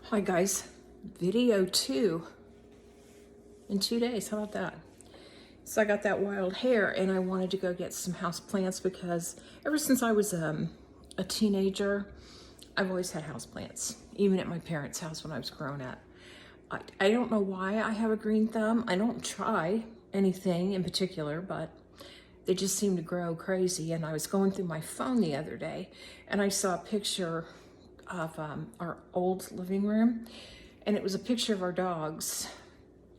Hi guys, video 2 in 2 days. How about that? So I got that wild hair and I wanted to go get some house plants because ever since I was a teenager, I've always had house plants, even at my parents' house when I was growing up. I don't know why I have a green thumb. I don't try anything in particular, but they just seem to grow crazy. And I was going through my phone the other day and I saw a picture of our old living room, and it was a picture of our dogs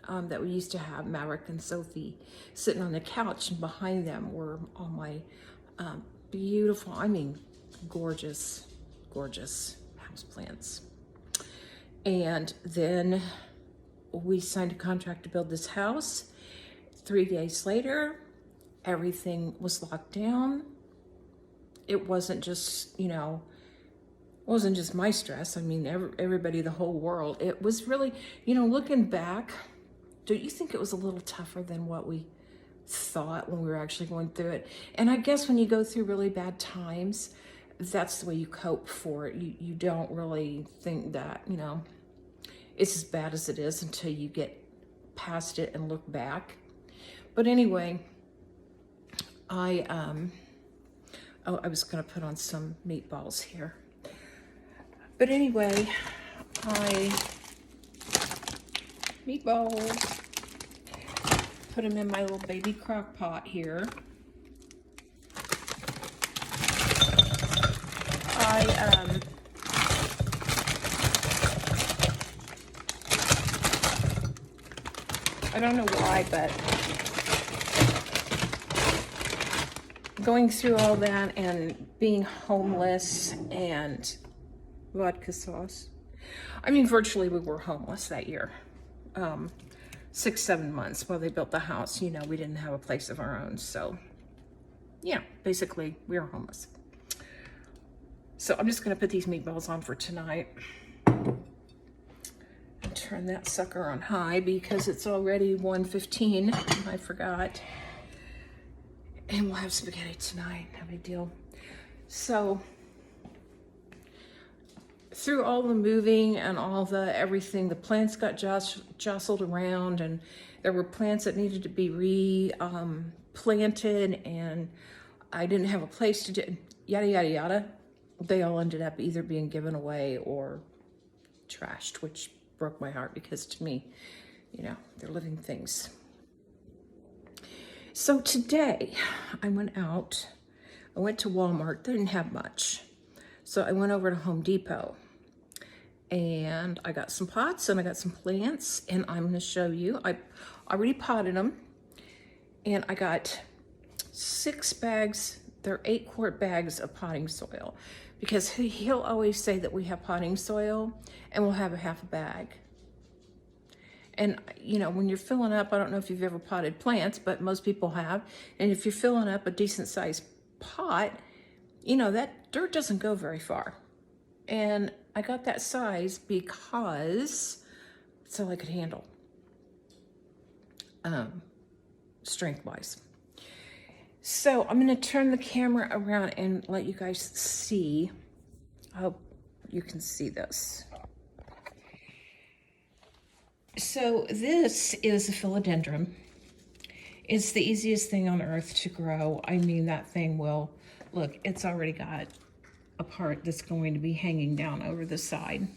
that we used to have, Maverick and Sophie, sitting on the couch, and behind them were all my beautiful, I mean gorgeous, gorgeous houseplants. And then we signed a contract to build this house. 3 days later, everything was locked down. It wasn't just, wasn't just my stress. I mean, everybody, the whole world. It was really, looking back, don't you think it was a little tougher than what we thought when we were actually going through it? And I guess when you go through really bad times, that's the way you cope for it. You don't really think that, it's as bad as it is until you get past it and look back. But anyway, I was gonna put on some meatballs here. But anyway, meatballs, put them in my little baby crock pot here. I don't know why, but going through all that and being homeless and vodka sauce. I mean, virtually we were homeless that year. 6-7 months while they built the house. We didn't have a place of our own. So yeah, basically we were homeless. So I'm just gonna put these meatballs on for tonight. And turn that sucker on high because it's already 1:15. I forgot. And we'll have spaghetti tonight, no big deal. So through all the moving and all the everything, the plants got jostled around, and there were plants that needed to be planted, and I didn't have a place to do, yada, yada, yada. They all ended up either being given away or trashed, which broke my heart because to me, they're living things. So today I went out, I went to Walmart. They didn't have much. So I went over to Home Depot and I got some pots and I got some plants, and I'm gonna show you. I already potted them, and I got 6 bags, they're 8-quart bags of potting soil, because he'll always say that we have potting soil and we'll have a half a bag. And when you're filling up, I don't know if you've ever potted plants, but most people have. And if you're filling up a decent sized pot, that dirt doesn't go very far. And I got that size because it's all I could handle, strength-wise. So I'm gonna turn the camera around and let you guys see. I hope you can see this. So this is a philodendron. It's the easiest thing on earth to grow. I mean, that thing will, look, it's already got a part that's going to be hanging down over the side.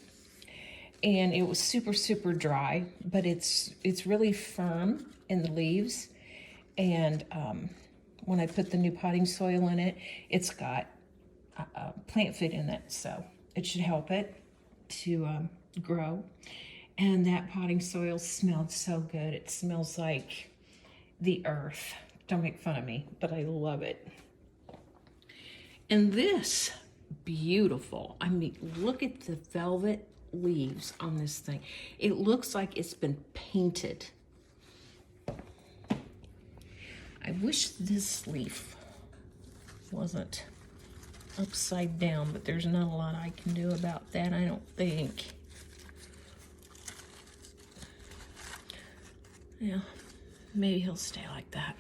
And it was super, super dry, but it's really firm in the leaves. And when I put the new potting soil in it, it's got plant food in it, so it should help it to grow. And that potting soil smelled so good. It smells like the earth. Don't make fun of me, but I love it. And this, beautiful. I mean, look at the velvet leaves on this thing. It looks like it's been painted. I wish this leaf wasn't upside down, but there's not a lot I can do about that, I don't think. Yeah, maybe he'll stay like that.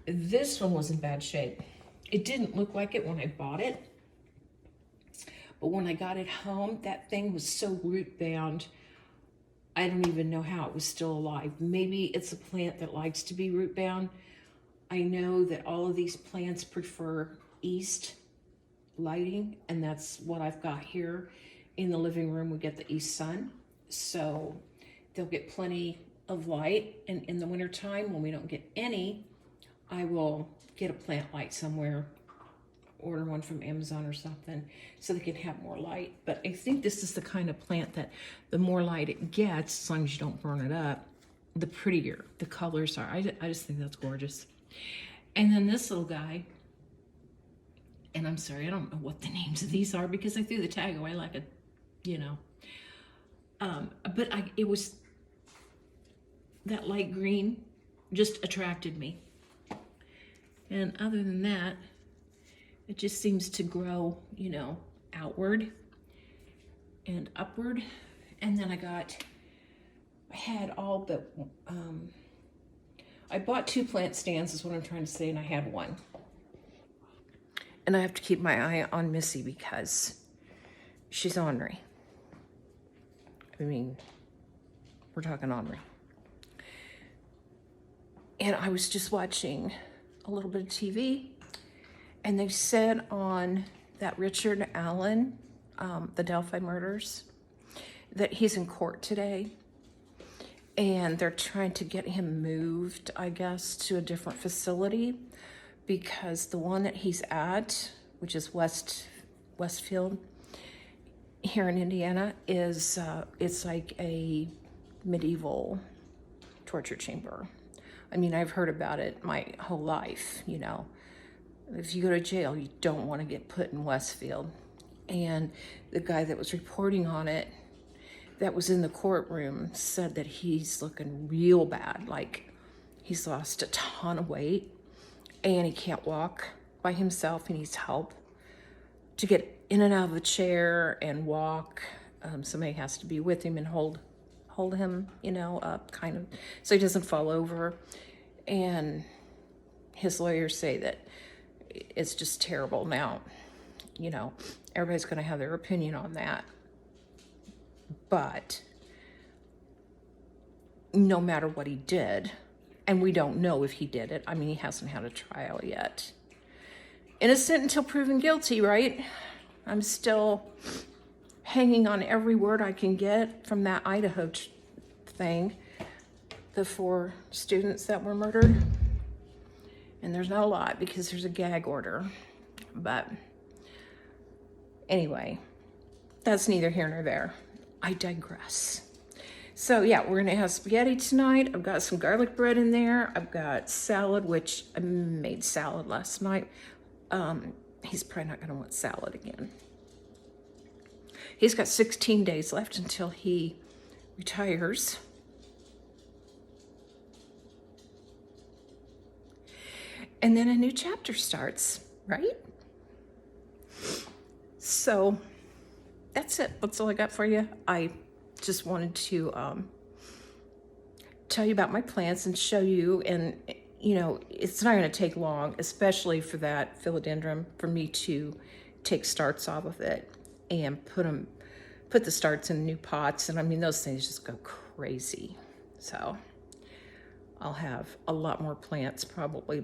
This one was in bad shape. It didn't look like it when I bought it, But when I got it home, that thing was so root bound, I don't even know how it was still alive. Maybe it's a plant that likes to be root bound. I know that all of these plants prefer east lighting, and that's what I've got here. In the living room, we get the east sun, so they'll get plenty of light. And in the wintertime, when we don't get any, I will get a plant light somewhere, order one from Amazon or something, so they can have more light. But I think this is the kind of plant that the more light it gets, as long as you don't burn it up, the prettier the colors are. I just think that's gorgeous. And then this little guy, and I'm sorry, I don't know what the names of these are because I threw the tag away like a, you know. But it was, that light green just attracted me. And other than that, it just seems to grow, you know, outward and upward. And then I had all but, I bought 2 plant stands is what I'm trying to say, and I had one. And I have to keep my eye on Missy because she's ornery. I mean, we're talking ornery. And I was just watching a little bit of TV, and they said on that Richard Allen, the Delphi murders, that he's in court today. And they're trying to get him moved, I guess, to a different facility because the one that he's at, which is Westfield here in Indiana, is it's like a medieval torture chamber. I mean, I've heard about it my whole life, you know. If you go to jail, you don't want to get put in Westfield. And the guy that was reporting on it, that was in the courtroom, said that he's looking real bad. Like, he's lost a ton of weight and he can't walk by himself. He needs help to get in and out of the chair and walk. Somebody has to be with him and hold him, you know, up kind of, so he doesn't fall over. And his lawyers say that it's just terrible. Now, you know, everybody's going to have their opinion on that. But no matter what he did, and we don't know if he did it. I mean, he hasn't had a trial yet. Innocent until proven guilty, right? I'm still hanging on every word I can get from that Idaho thing. The 4 students that were murdered. And there's not a lot because there's a gag order. But anyway, that's neither here nor there. I digress. So yeah, we're gonna have spaghetti tonight. I've got some garlic bread in there. I've got salad, which I made salad last night. He's probably not gonna want salad again. He's got 16 days left until he retires. And then a new chapter starts, right? So that's it. That's all I got for you. I just wanted to tell you about my plants and show you. And, you know, it's not going to take long, especially for that philodendron, for me to take starts off of it and put the starts in new pots. And I mean, those things just go crazy. So I'll have a lot more plants probably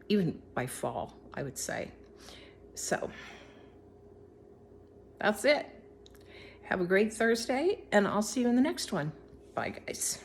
even by fall, I would say. So that's it. Have a great Thursday, and I'll see you in the next one. Bye, guys.